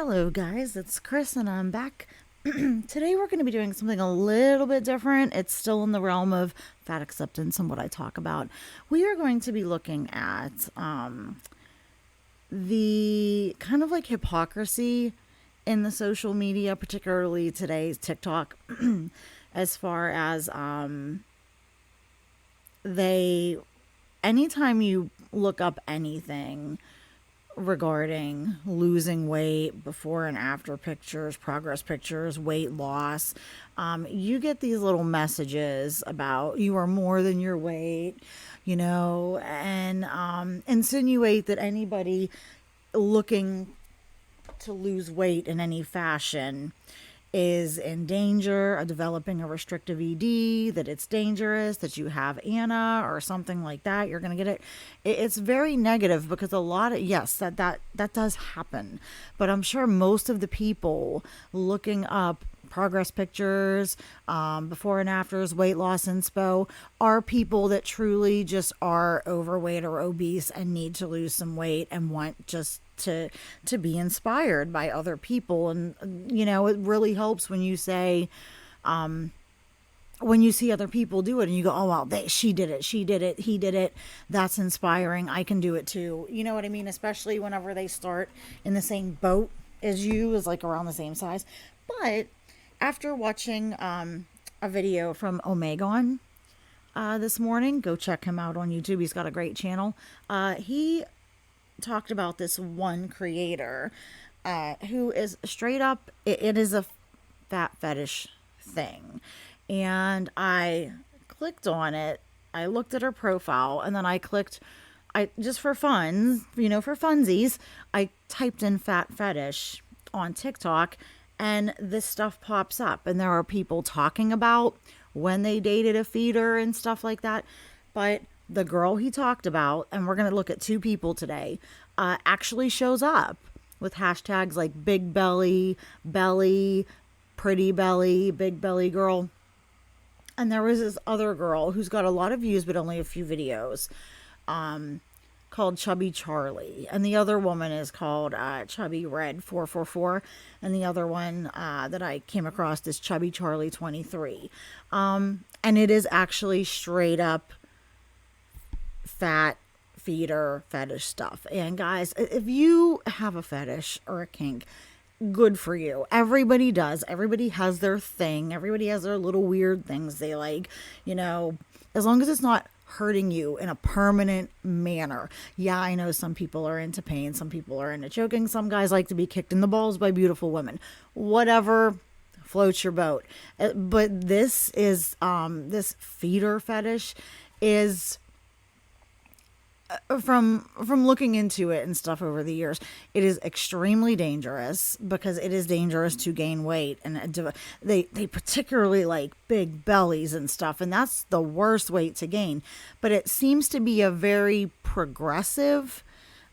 Hello guys, it's Chris and I'm back. Today we're going to be doing something a little bit different. It's still in the realm of fat acceptance and what I talk about. We are going to be looking at the kind of like hypocrisy in the social media, particularly today's TikTok, as far as they, anytime you look up anything regarding losing weight, before and after pictures, progress pictures, weight loss, you get these little messages about you are more than your weight, and insinuate that anybody looking to lose weight in any fashion is in danger of developing a restrictive ED, that it's dangerous, that you have Anna or something like that. You're going to get it. It's very negative because a lot of, yes, that does happen. But I'm sure most of the people looking up progress pictures, before and afters, weight loss inspo, are people that truly just are overweight or obese and need to lose some weight and want just to be inspired by other people. And it really helps when you say, when you see other people do it and you go, oh wow, she did it, he did it, that's inspiring, I can do it too. You know what I mean? Especially whenever they start in the same boat as you, is like around the same size. But after watching a video from Omegon this morning, go check him out on YouTube, he's got a great channel. He talked about this one creator who is straight up, it is a fat fetish thing. And I clicked on it, I looked at her profile, and then I just for fun, for funsies, I typed in fat fetish on TikTok, and this stuff pops up, and there are people talking about when they dated a feeder and stuff like that. But the girl he talked about, and we're going to look at two people today, actually shows up with hashtags like big belly, pretty belly, big belly girl. And there was this other girl who's got a lot of views but only a few videos, called Chubby Charlie. And the other woman is called Chubby Red 444. And the other one that I came across is Chubby Charlie 23. And it is actually straight up fat feeder fetish stuff. And guys, if you have a fetish or a kink, good for you. Everybody does. Everybody has their thing. Everybody has their little weird things they like, as long as it's not hurting you in a permanent manner. Yeah, I know some people are into pain. Some people are into choking. Some guys like to be kicked in the balls by beautiful women. Whatever floats your boat. But this is, this feeder fetish is, from looking into it and stuff over the years, it is extremely dangerous because it is dangerous to gain weight, and they particularly like big bellies and stuff, and that's the worst weight to gain. But it seems to be a very progressive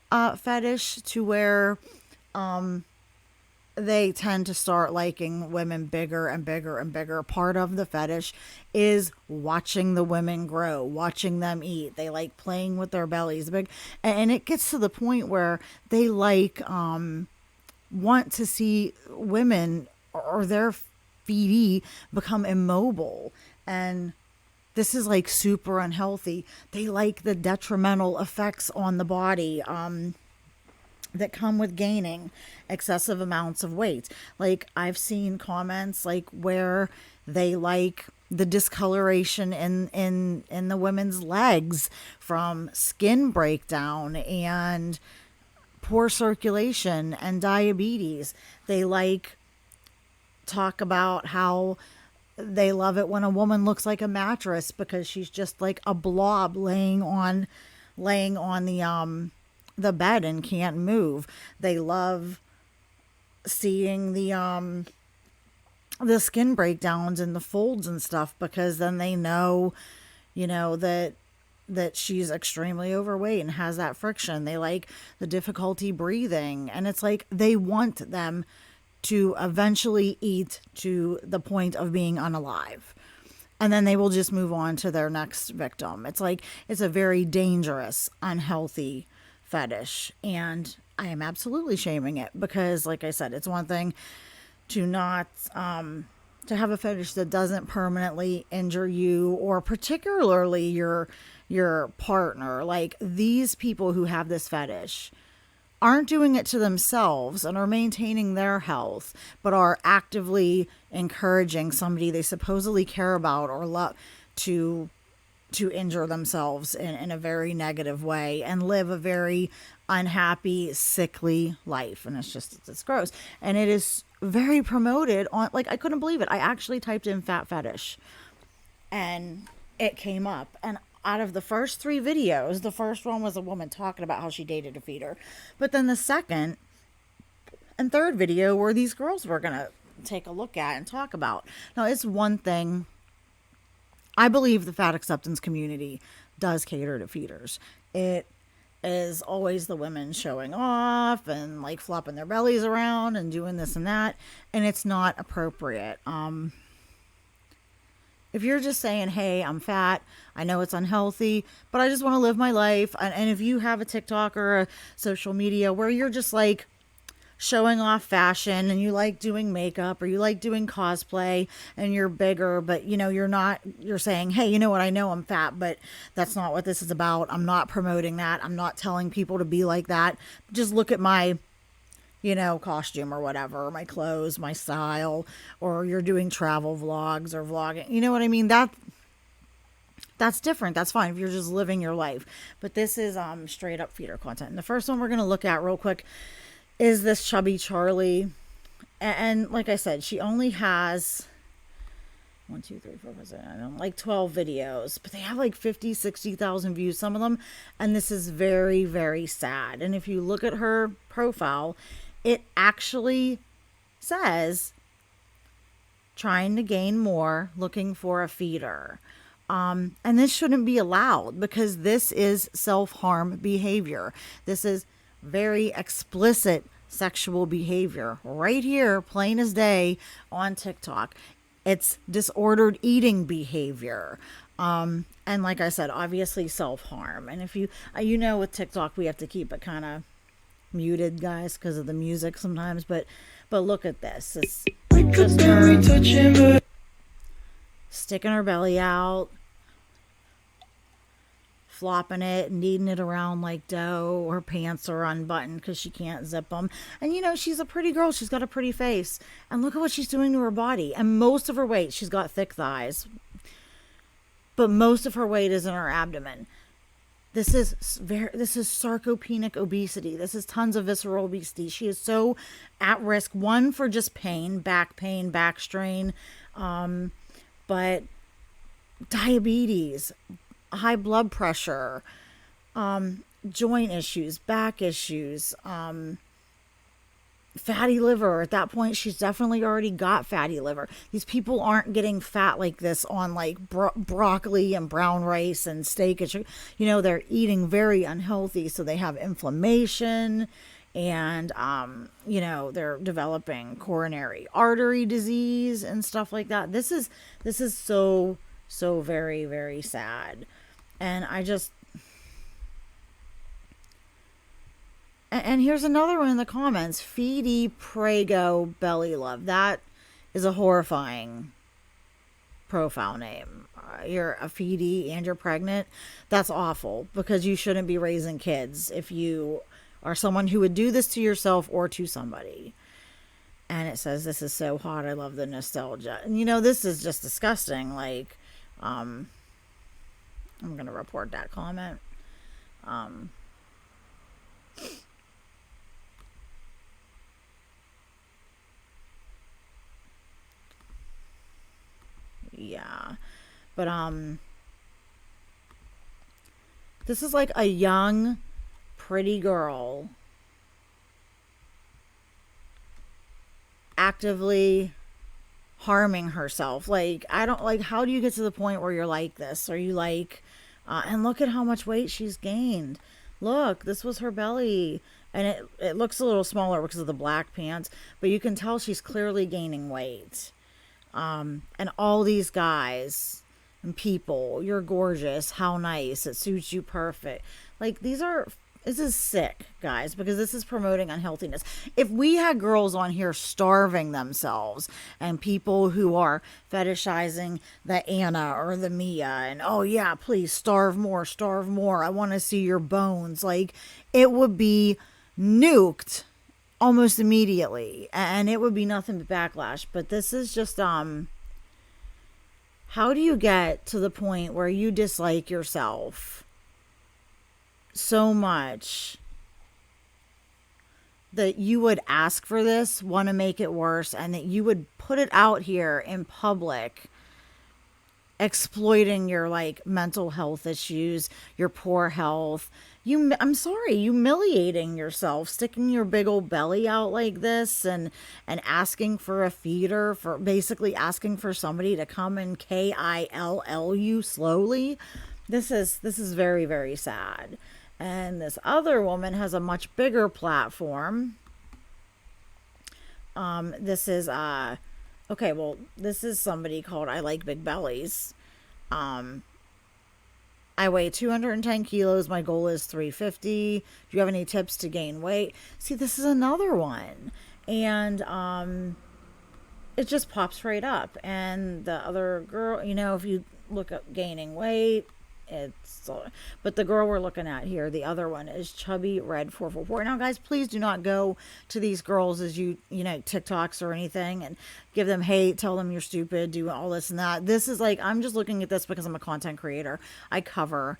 fetish, to where they tend to start liking women bigger and bigger and bigger. Part of the fetish is watching the women grow, watching them eat. They like playing with their bellies big. And it gets to the point where they like, want to see women or their feedee become immobile. And this is like super unhealthy. They like the detrimental effects on the body, that come with gaining excessive amounts of weight. Like, I've seen comments like where they like the discoloration in the women's legs from skin breakdown and poor circulation and diabetes. They like talk about how they love it when a woman looks like a mattress because she's just like a blob laying on the bed and can't move. They love seeing the skin breakdowns and the folds and stuff, because then they know, that she's extremely overweight and has that friction. They like the difficulty breathing, and it's like they want them to eventually eat to the point of being unalive. And then they will just move on to their next victim. It's like, it's a very dangerous, unhealthy fetish. And I am absolutely shaming it because, like I said, it's one thing to not to have a fetish that doesn't permanently injure you or particularly your partner. Like these people who have this fetish aren't doing it to themselves and are maintaining their health, but are actively encouraging somebody they supposedly care about or love to injure themselves in a very negative way and live a very unhappy, sickly life. And it's gross. And it is very promoted on, like, I couldn't believe it. I actually typed in fat fetish and it came up. And out of the first 3 videos, the first one was a woman talking about how she dated a feeder. But then the second and third video were these girls we're going to take a look at and talk about. Now, it's one thing. I believe the fat acceptance community does cater to feeders. It is always the women showing off and like flopping their bellies around and doing this and that. And it's not appropriate. If you're just saying, hey, I'm fat, I know it's unhealthy, but I just want to live my life. And if you have a TikTok or a social media where you're just like showing off fashion and you like doing makeup or you like doing cosplay and you're bigger, but you're saying, hey, you know what? I know I'm fat, but that's not what this is about. I'm not promoting that. I'm not telling people to be like that. Just look at my costume or whatever, my clothes, my style, or you're doing travel vlogs or vlogging. You know what I mean? That's different. That's fine if you're just living your life. But this is straight up feeder content. And the first one we're going to look at real quick is this chubby Charlie. And like I said, she only has 1, 2, 3, 4, 5, 6, I don't know, like 12 videos, but they have like 50, 60,000 views, some of them. And this is very, very sad. And if you look at her profile, it actually says trying to gain more, looking for a feeder. And this shouldn't be allowed because this is self-harm behavior. This is very explicit sexual behavior right here, plain as day on TikTok. It's disordered eating behavior. And like I said, obviously self-harm. And if with TikTok, we have to keep it kind of muted, guys, because of the music sometimes. But look at this. It's just her sticking her belly out, flopping it, kneading it around like dough. Her pants are unbuttoned because she can't zip them. And she's a pretty girl. She's got a pretty face. And look at what she's doing to her body. And most of her weight, she's got thick thighs, but most of her weight is in her abdomen. This is sarcopenic obesity. This is tons of visceral obesity. She is so at risk, one, for just pain, back strain, but diabetes, high blood pressure, joint issues, back issues, fatty liver. At that point, she's definitely already got fatty liver. These people aren't getting fat like this on like broccoli and brown rice and steak. They're eating very unhealthy, so they have inflammation and they're developing coronary artery disease and stuff like that. This is so very, very sad. And And here's another one in the comments. Feedy Prego Belly Love. That is a horrifying profile name. You're a feedy and you're pregnant. That's awful because you shouldn't be raising kids if you are someone who would do this to yourself or to somebody. And it says, this is so hot. I love the nostalgia. And this is just disgusting. Like, I'm going to report that comment. Yeah, but this is like a young, pretty girl actively harming herself. Like, I don't like, how do you get to the point where you're like this? Are you like, and look at how much weight she's gained. Look, this was her belly, and it looks a little smaller because of the black pants, but you can tell she's clearly gaining weight. And all these guys and people, you're gorgeous, how nice, it suits you perfect. Like, these are This is sick, guys, because this is promoting unhealthiness. If we had girls on here starving themselves and people who are fetishizing the Anna or the Mia and, oh yeah, please starve more, I want to see your bones. Like, it would be nuked almost immediately and it would be nothing but backlash. But this is just, how do you get to the point where you dislike yourself so much that you would ask for this, want to make it worse, and that you would put it out here in public, exploiting your like mental health issues, your poor health, I'm sorry, humiliating yourself, sticking your big old belly out like this and asking for a feeder, for basically asking for somebody to come and kill you slowly. This is very, very sad. And this other woman has a much bigger platform. This is okay, well, this is somebody called I Like Big Bellies. I weigh 210 kilos. My goal is 350. Do you have any tips to gain weight? See, this is another one. And it just pops right up. And the other girl, if you look up gaining weight, but the girl we're looking at here, the other one, is Chubby Red 444. Now, guys, please do not go to these girls as TikToks or anything and give them hate, tell them you're stupid, do all this and that. This is like, I'm just looking at this because I'm a content creator. I cover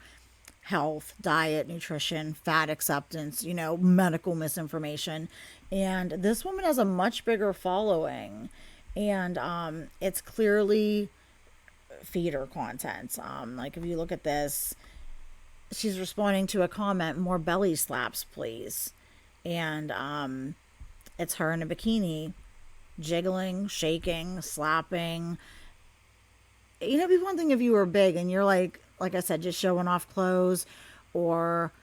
health, diet, nutrition, fat acceptance, medical misinformation. And this woman has a much bigger following. And it's clearly feeder content. Like if you look at this, she's responding to a comment, more belly slaps please, and it's her in a bikini jiggling, shaking, slapping. It'd be one thing if you were big and you're like I said, just showing off clothes or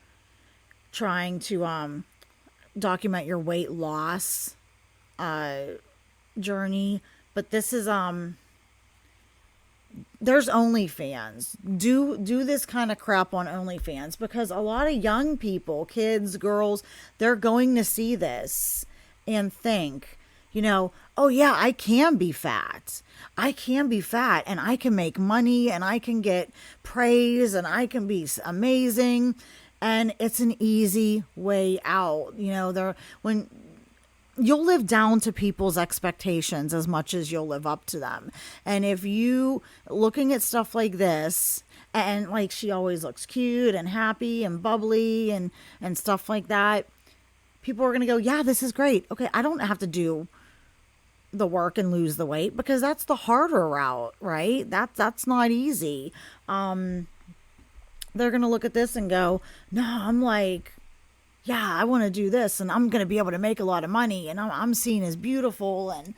trying to document your weight loss journey, but this is there's OnlyFans. Do this kind of crap on OnlyFans, because a lot of young people, kids, girls, they're going to see this and think, oh yeah, I can be fat. I can be fat and I can make money and I can get praise and I can be amazing. And it's an easy way out. When you'll live down to people's expectations as much as you'll live up to them. And if you looking at stuff like this, and like she always looks cute and happy and bubbly and stuff like that, people are going to go, yeah, this is great. Okay, I don't have to do the work and lose the weight, because that's the harder route, right? That's not easy. They're going to look at this and go, no, I'm like, yeah, I want to do this and I'm going to be able to make a lot of money and I'm seen as beautiful, and,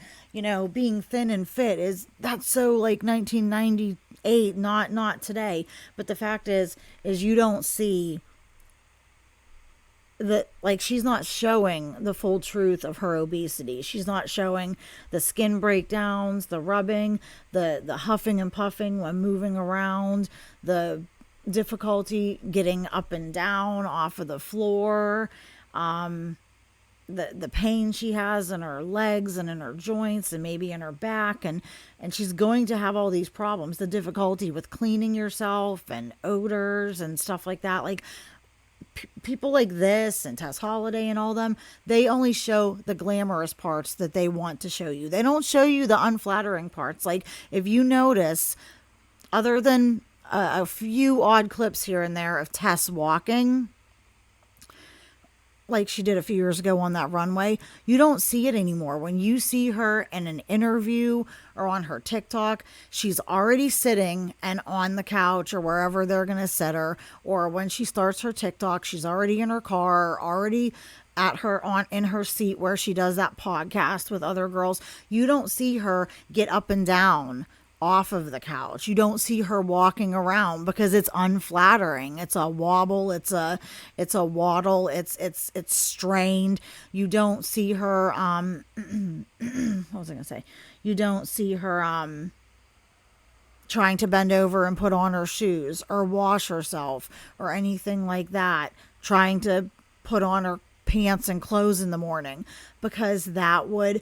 being thin and fit that's so like 1998, not today. But the fact is you don't see that, like, she's not showing the full truth of her obesity. She's not showing the skin breakdowns, the rubbing, the huffing and puffing when moving around, the difficulty getting up and down off of the floor, the pain she has in her legs and in her joints and maybe in her back, and she's going to have all these problems, the difficulty with cleaning yourself and odors and stuff like that. Like people like this and Tess Holiday and all them, they only show the glamorous parts that they want to show you. They don't show you the unflattering parts. Like if you notice, other than a few odd clips here and there of Tess walking, like she did a few years ago on that runway, you don't see it anymore. When you see her in an interview or on her TikTok, she's already sitting and on the couch or wherever they're going to set her. Or when she starts her TikTok, she's already in her car, already at her in her seat where she does that podcast with other girls. You don't see her get up and down off of the couch. You don't see her walking around because it's unflattering. It's a wobble. It's a waddle. It's strained. You don't see her, what was I going to say? You don't see her, trying to bend over and put on her shoes or wash herself or anything like that. Trying to put on her pants and clothes in the morning, because that would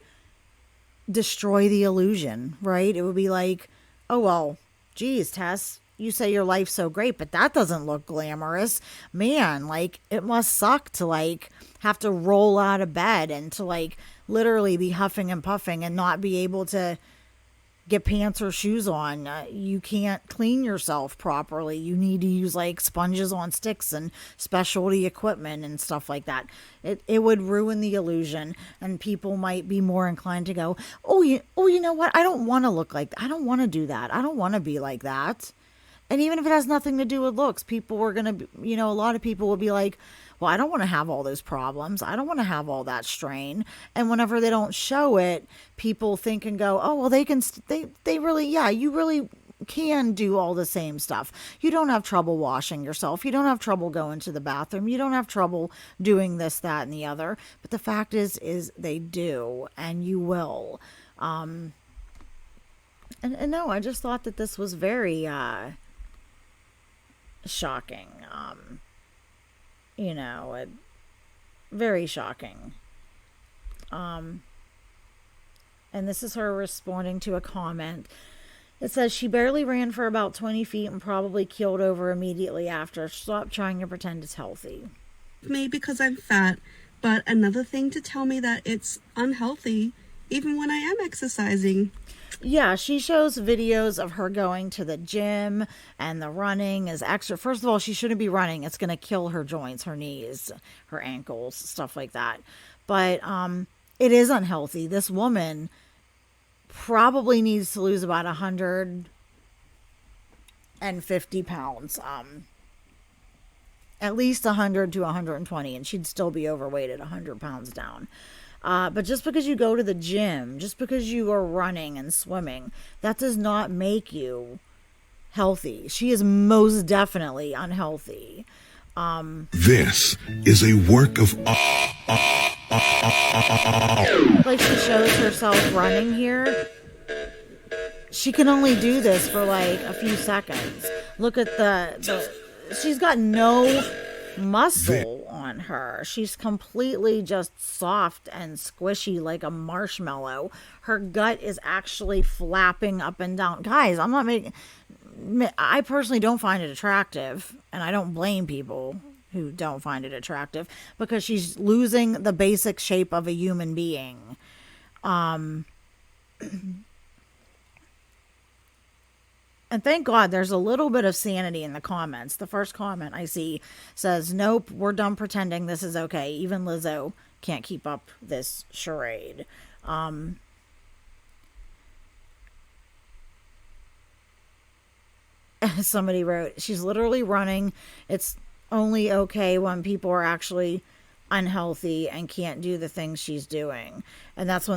destroy the illusion, right? It would be like, oh, well, geez, Tess, you say your life's so great, but that doesn't look glamorous. Man, like, it must suck to, like, have to roll out of bed and to, like, literally be huffing and puffing and not be able to get pants or shoes on. You can't clean yourself properly. You need to use like sponges on sticks and specialty equipment and stuff like that. It would ruin the illusion, and people might be more inclined to go, you know what? I don't want to look like that. I don't want to do that. I don't want to be like that. And even if it has nothing to do with looks, people were going to, a lot of people will be like, well, I don't want to have all those problems. I don't want to have all that strain. And whenever they don't show it, people think and go, oh, well, they really, yeah, you really can do all the same stuff. You don't have trouble washing yourself. You don't have trouble going to the bathroom. You don't have trouble doing this, that, and the other. But the fact is they do, and you will. And no, I just thought that this was very, shocking. Very shocking. And this is her responding to a comment. It says she barely ran for about 20 feet and probably keeled over immediately after. Stop trying to pretend it's healthy. Me because I'm fat, but another thing to tell me that it's unhealthy even when I am exercising. Yeah, she shows videos of her going to the gym, and the running is extra. First of all, she shouldn't be running. It's going to kill her joints, her knees, her ankles, stuff like that. But it is unhealthy. This woman probably needs to lose about 150 pounds. At least 100 to 120, and she'd still be overweight at 100 pounds down. But just because you go to the gym, just because you are running and swimming, that does not make you healthy. She is most definitely unhealthy. This is a work of like she shows herself running here. She can only do this for like a few seconds. Look at the she's got no muscle on her. She's completely just soft and squishy like a marshmallow. Her gut is actually flapping up and down. Guys, I personally don't find it attractive, and I don't blame people who don't find it attractive, because she's losing the basic shape of a human being. And thank God there's a little bit of sanity in the comments. The first comment I see says, nope, we're done pretending, this is okay. Even Lizzo can't keep up this charade. Somebody wrote, she's literally running. It's only okay when people are actually unhealthy and can't do the things she's doing. And that's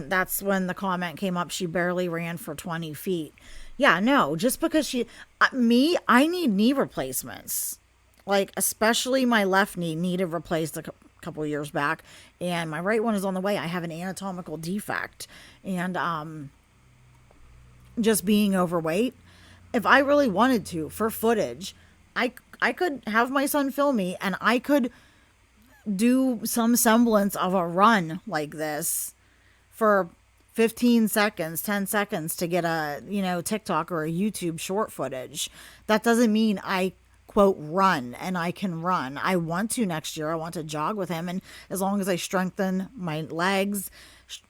when the comment came up, she barely ran for 20 feet. Yeah, no, just because I need knee replacements. Like, especially my left knee needed replaced a couple of years back, and my right one is on the way. I have an anatomical defect, and just being overweight. If I really wanted to, for footage, I could have my son film me, and I could do some semblance of a run like this for 15 seconds, 10 seconds to get a, TikTok or a YouTube short footage. That doesn't mean I, quote, run, and I can run. I want to next year. I want to jog with him. And as long as I strengthen my legs,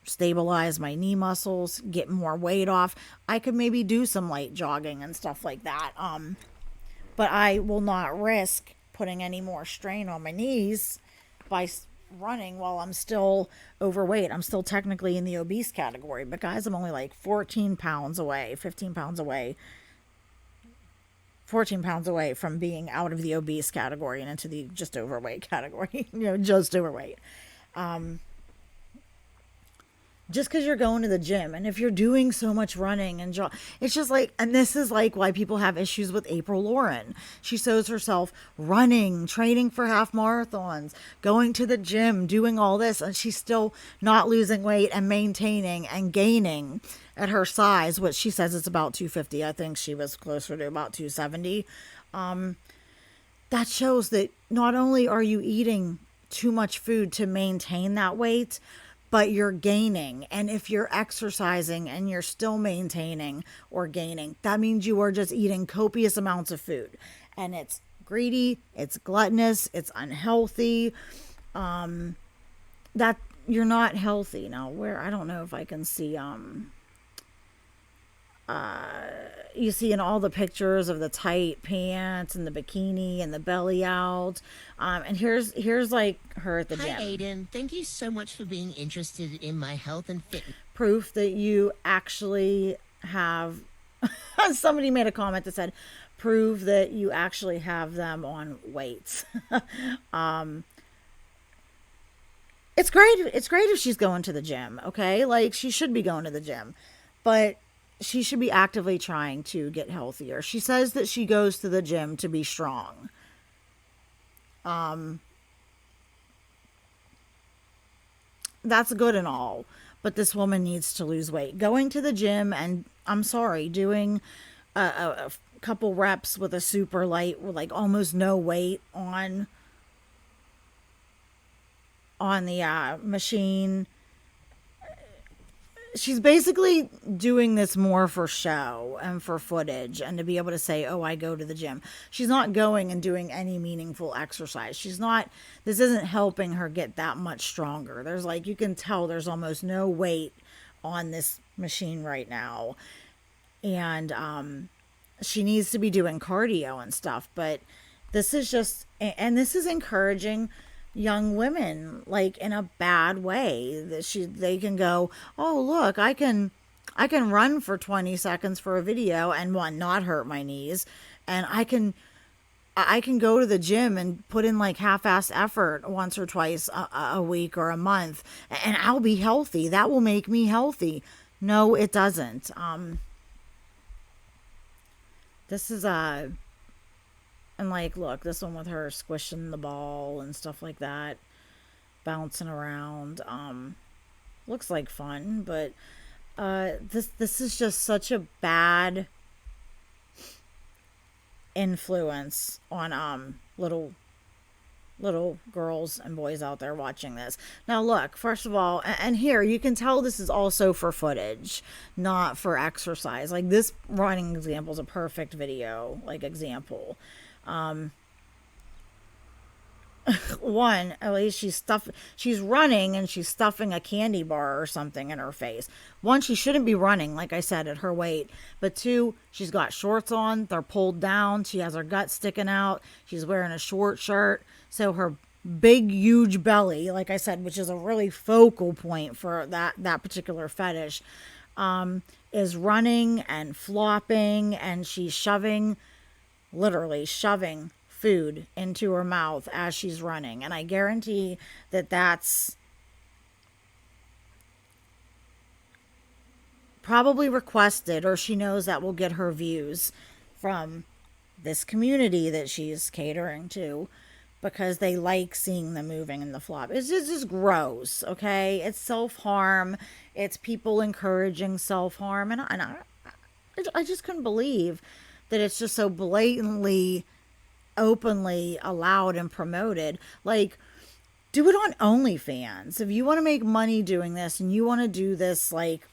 stabilize my knee muscles, get more weight off, I could maybe do some light jogging and stuff like that. But I will not risk putting any more strain on my knees by running while I'm still overweight. I'm still technically in the obese category, but guys, I'm only like 15 pounds away from being out of the obese category and into the just overweight category. Just overweight. Just because you're going to the gym, and if you're doing so much running and it's just like, and this is like why people have issues with April Lauren. She shows herself running, training for half marathons, going to the gym, doing all this, and she's still not losing weight and maintaining and gaining at her size, which she says it's about 250. I think she was closer to about 270. That shows that not only are you eating too much food to maintain that weight, but you're gaining. And if you're exercising and you're still maintaining or gaining, that means you are just eating copious amounts of food. And it's greedy, it's gluttonous, it's unhealthy. That you're not healthy. Now, where, I don't know if I can see, you see in all the pictures of the tight pants and the bikini and the belly out. And here's like her at the gym. Hi, Aiden. Thank you so much for being interested in my health and fitness. Proof that you actually have, somebody made a comment that said, prove that you actually have them on weights. It's great. It's great if she's going to the gym. Okay. Like, she should be going to the gym, but she should be actively trying to get healthier. She says that she goes to the gym to be strong. That's good and all, but this woman needs to lose weight. Going to the gym and, I'm sorry, doing a couple reps with a super light, with like almost no weight on the machine. She's basically doing this more for show and for footage and to be able to say, oh, I go to the gym. She's not going and doing any meaningful exercise. This isn't helping her get that much stronger. There's like, you can tell there's almost no weight on this machine right now. And she needs to be doing cardio and stuff. But this is just, and this is encouraging young women, like, in a bad way, that they can go, oh, look, I can run for 20 seconds for a video and not hurt my knees, and I can go to the gym and put in like half-assed effort once or twice a week or a month, and I'll be healthy. That will make me healthy. No, it doesn't. This is and like, look, this one with her squishing the ball and stuff like that, bouncing around. Looks like fun, but this is just such a bad influence on little girls and boys out there watching this. Now, look, first of all, and here you can tell this is also for footage, not for exercise. Like, this running example is a perfect video, like, example. One, at least she's running and she's stuffing a candy bar or something in her face. One, she shouldn't be running, like I said, at her weight. But two, she's got shorts on, they're pulled down, she has her gut sticking out, she's wearing a short shirt, so her big, huge belly, like I said, which is a really focal point for that particular fetish, is running and flopping, and she's literally shoving food into her mouth as she's running. And I guarantee that that's probably requested, or she knows that will get her views from this community that she's catering to, because they like seeing the moving and the flop. It's just gross, okay? It's self-harm. It's people encouraging self-harm. And I just couldn't believe that it's just so blatantly, openly allowed and promoted. Like, do it on OnlyFans. If you want to make money doing this and you want to do this, like,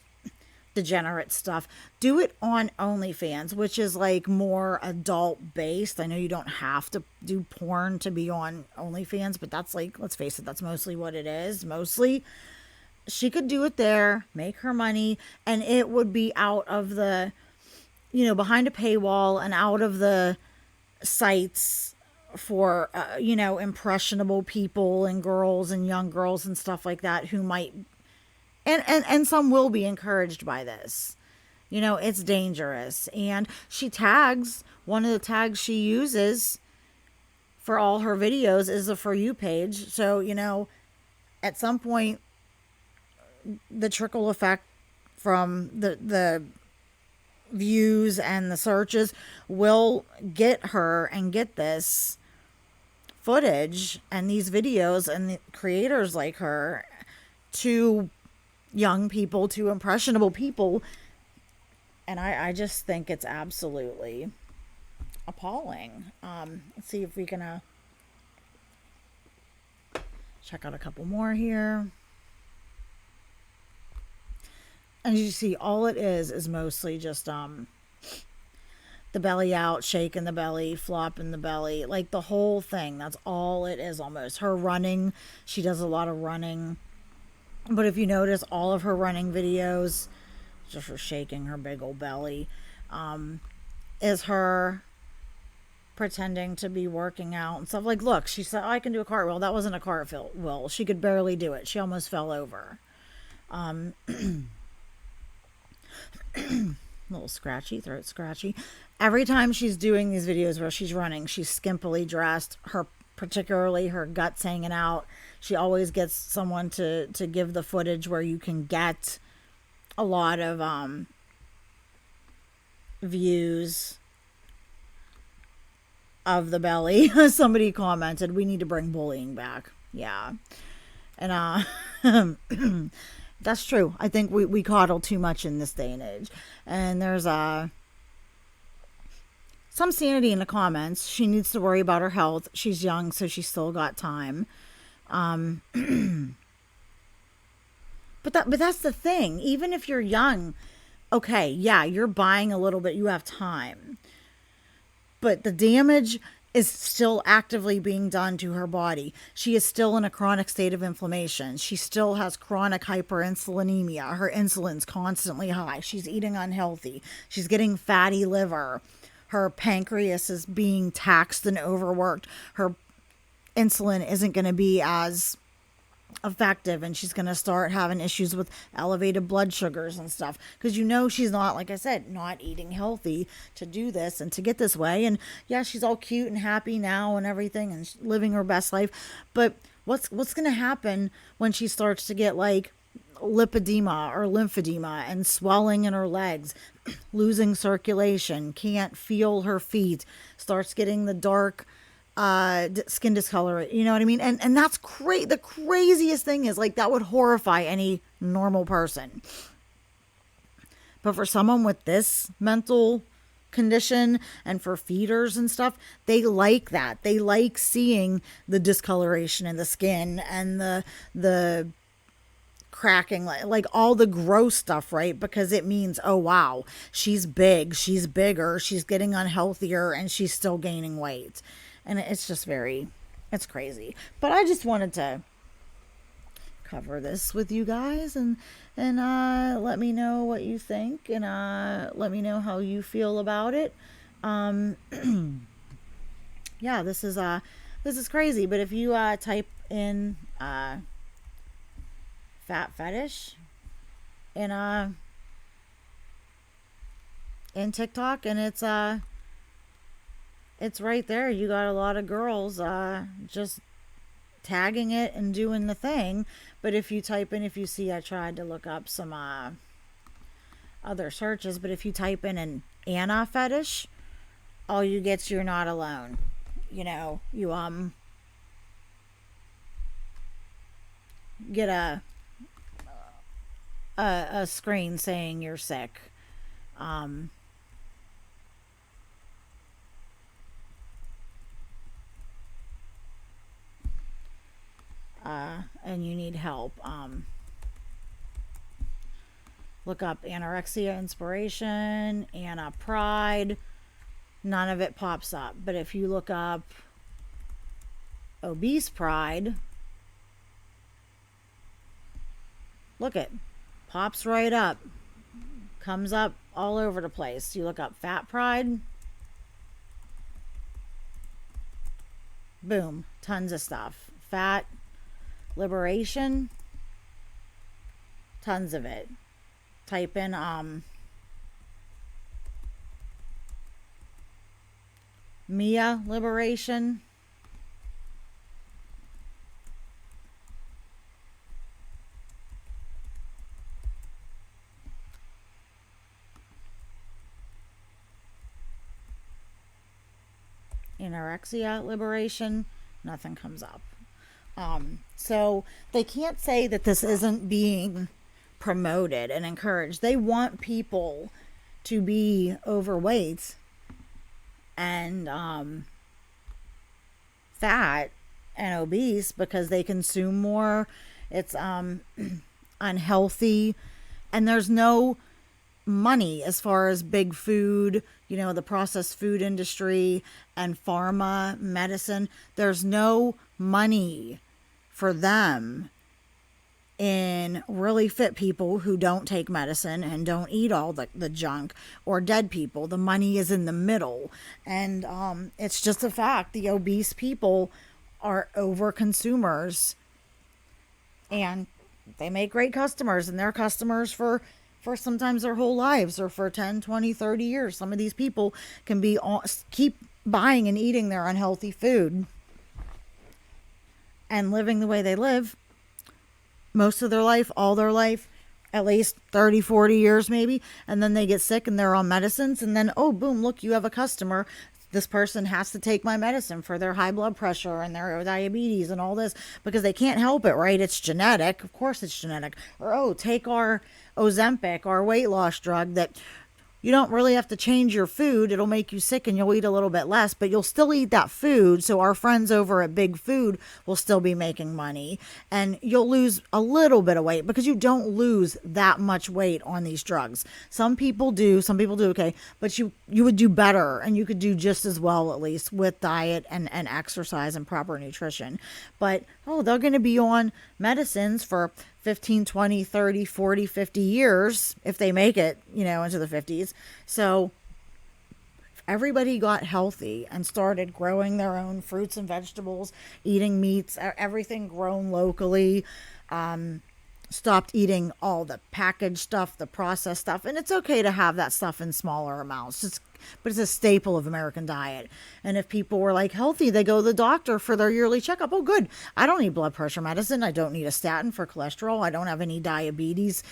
degenerate stuff, do it on OnlyFans, which is like more adult based. I know you don't have to do porn to be on OnlyFans, but that's, like, let's face it, that's mostly what it is. Mostly, she could do it there, make her money, and it would be out of the, behind a paywall and out of the sites for, impressionable people and girls and young girls and stuff like that who might, and some will be encouraged by this. It's dangerous. And she tags, one of the tags she uses for all her videos is a For You page. So, at some point, the trickle effect from the views and the searches will get her and get this footage and these videos and the creators like her to young people, to impressionable people. And I just think it's absolutely appalling. Let's see if we can check out a couple more here. And you see, all it is mostly just the belly out, shaking the belly, flopping the belly, like the whole thing. That's all it is almost. Her running, she does a lot of running. But if you notice, all of her running videos, just her shaking her big old belly, is her pretending to be working out and stuff. Like, look, she said, oh, I can do a cartwheel. That wasn't a cartwheel. She could barely do it. She almost fell over. Little scratchy, throat scratchy. Every time she's doing these videos where she's running, she's skimpily dressed, particularly her guts hanging out. She always gets someone to give the footage where you can get a lot of views of the belly. Somebody commented, we need to bring bullying back. Yeah. And that's true. I think we coddle too much in this day and age. And there's some sanity in the comments. She needs to worry about her health. She's young, so she's still got time. But that's the thing. Even if you're young, okay, yeah, you're buying a little bit, you have time. But the damage is still actively being done to her body. She is still in a chronic state of inflammation. She still has chronic hyperinsulinemia. Her insulin's constantly high. She's eating unhealthy. She's getting fatty liver. Her pancreas is being taxed and overworked. Her insulin isn't going to be as effective, and she's going to start having issues with elevated blood sugars and stuff, because she's not, like I said, not eating healthy to do this and to get this way. And yeah, she's all cute and happy now and everything and living her best life, but what's going to happen when she starts to get like lipedema or lymphedema and swelling in her legs, losing circulation, can't feel her feet, starts getting the dark skin discoloration, you know what I mean? And that's the craziest thing is, like, that would horrify any normal person. But for someone with this mental condition and for feeders and stuff, they like that. They like seeing the discoloration in the skin and the cracking, like all the gross stuff, right? Because it means, oh wow, she's big, she's bigger, she's getting unhealthier, and she's still gaining weight. And it's just it's crazy. But I just wanted to cover this with you guys and let me know what you think, and let me know how you feel about it. Yeah, this is crazy. But if you type in fat fetish in TikTok, and it's right there. You got a lot of girls just tagging it and doing the thing. But if you type in, if you see, I tried to look up some other searches, but if you type in an Anna fetish, all you get's you're not alone. You get a screen saying you're sick. And you need help. Look up anorexia inspiration, Anna pride. None of it pops up. But if you look up obese pride, look, it pops right up. Comes up all over the place. You look up fat pride, boom, tons of stuff. Fat liberation, tons of it. Type in Mia liberation, anorexia liberation, nothing comes up. So they can't say that this isn't being promoted and encouraged. They want people to be overweight and fat and obese because they consume more. It's unhealthy, and there's no money as far as big food, the processed food industry and pharma medicine. There's no money for them in really fit people who don't take medicine and don't eat all the junk, or dead people. The money is in the middle. And it's just a fact. The obese people are over consumers, and they make great customers, and they're customers for sometimes their whole lives, or for 10, 20, 30 years. Some of these people can keep buying and eating their unhealthy food and living the way they live most of their life, all their life, at least 30, 40 years maybe. And then they get sick and they're on medicines. And then, oh, boom, look, you have a customer. This person has to take my medicine for their high blood pressure and their diabetes and all this, because they can't help it, right? It's genetic. Of course it's genetic. Or, oh, take our Ozempic, our weight loss drug that you don't really have to change your food. It'll make you sick and you'll eat a little bit less, but you'll still eat that food. So our friends over at Big Food will still be making money, and you'll lose a little bit of weight, because you don't lose that much weight on these drugs. Some people do, okay, but you would do better, and you could do just as well, at least with diet and exercise and proper nutrition. But, oh, they're going to be on medicines for 15, 20, 30, 40, 50 years if they make it, into the 50s. So if everybody got healthy and started growing their own fruits and vegetables, eating meats, everything grown locally, stopped eating all the packaged stuff, the processed stuff. And it's okay to have that stuff in smaller amounts, but it's a staple of American diet. And if people were like healthy, they go to the doctor for their yearly checkup. Oh, good. I don't need blood pressure medicine. I don't need a statin for cholesterol. I don't have any diabetes,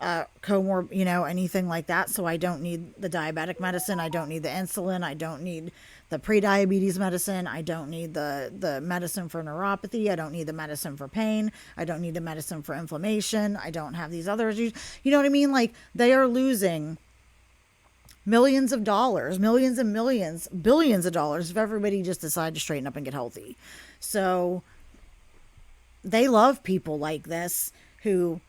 anything like that. So I don't need the diabetic medicine. I don't need the insulin. I don't need the pre-diabetes medicine. I don't need the medicine for neuropathy. I don't need the medicine for pain. I don't need the medicine for inflammation. I don't have these other issues. You know what I mean? Like, they are losing millions of dollars, millions and millions, billions of dollars if everybody just decided to straighten up and get healthy. So they love people like this who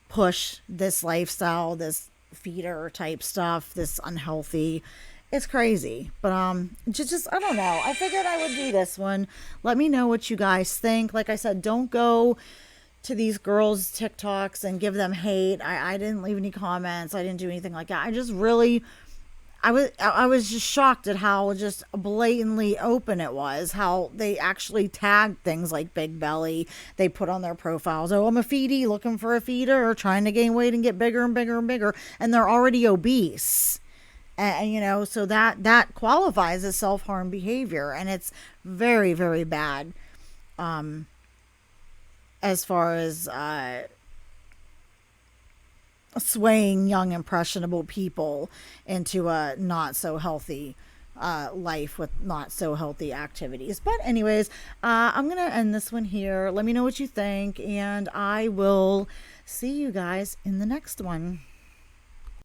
push this lifestyle, this feeder type stuff, this unhealthy. It's crazy. But just I don't know. I figured I would do this one. Let me know what you guys think. Like I said, don't go to these girls' TikToks and give them hate. I didn't leave any comments. I didn't do anything like that. I was just shocked at how just blatantly open it was, how they actually tagged things like big belly. They put on their profiles, oh, I'm a feedie looking for a feeder, or trying to gain weight and get bigger and bigger and bigger, and they're already obese. And so that qualifies as self-harm behavior, and it's very, very bad as far as swaying young, impressionable people into a not so healthy life with not so healthy activities. But anyways, I'm gonna end this one here. Let me know what you think, and I will see you guys in the next one.